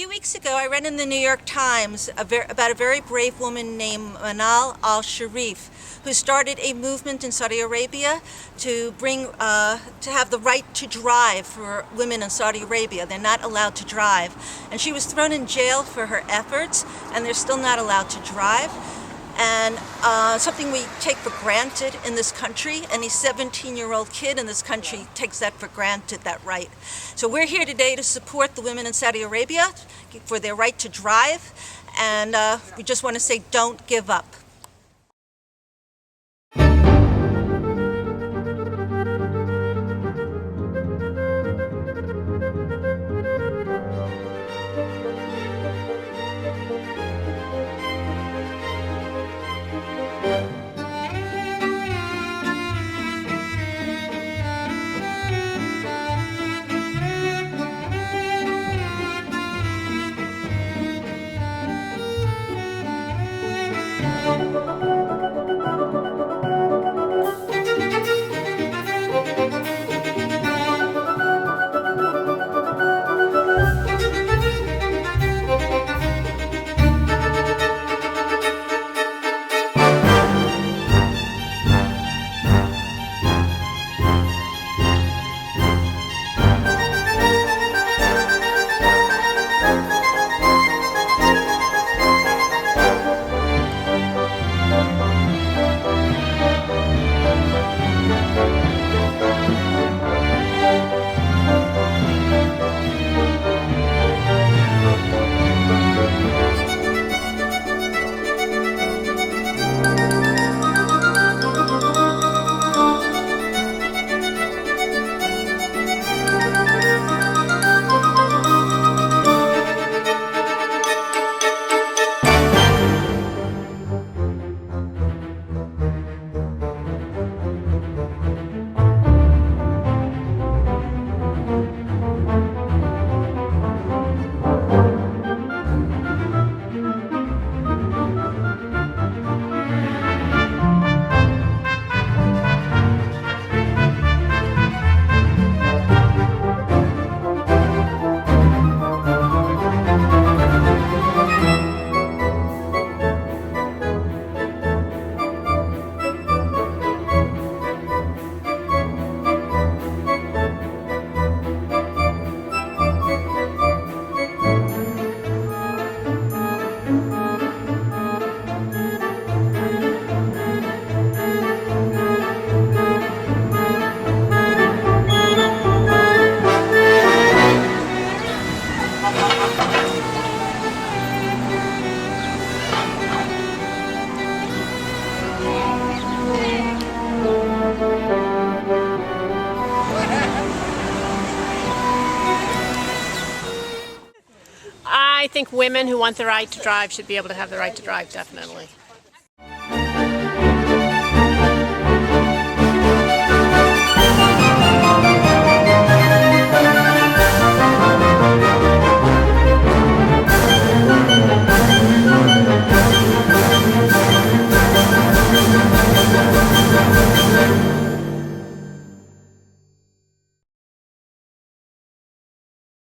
few weeks ago, I read in the New York Times about a very brave woman named Manal al-Sharif, who started a movement in Saudi Arabia to have the right to drive for women in Saudi Arabia. They're not allowed to drive. And she was thrown in jail for her efforts, and they're still not allowed to drive. And something we take for granted in this country. Any 17-year-old kid in this country takes that for granted, that right. So we're here today to support the women in Saudi Arabia for their right to drive, and we just want to say don't give up. I think women who want the right to drive should be able to have the right to drive, definitely.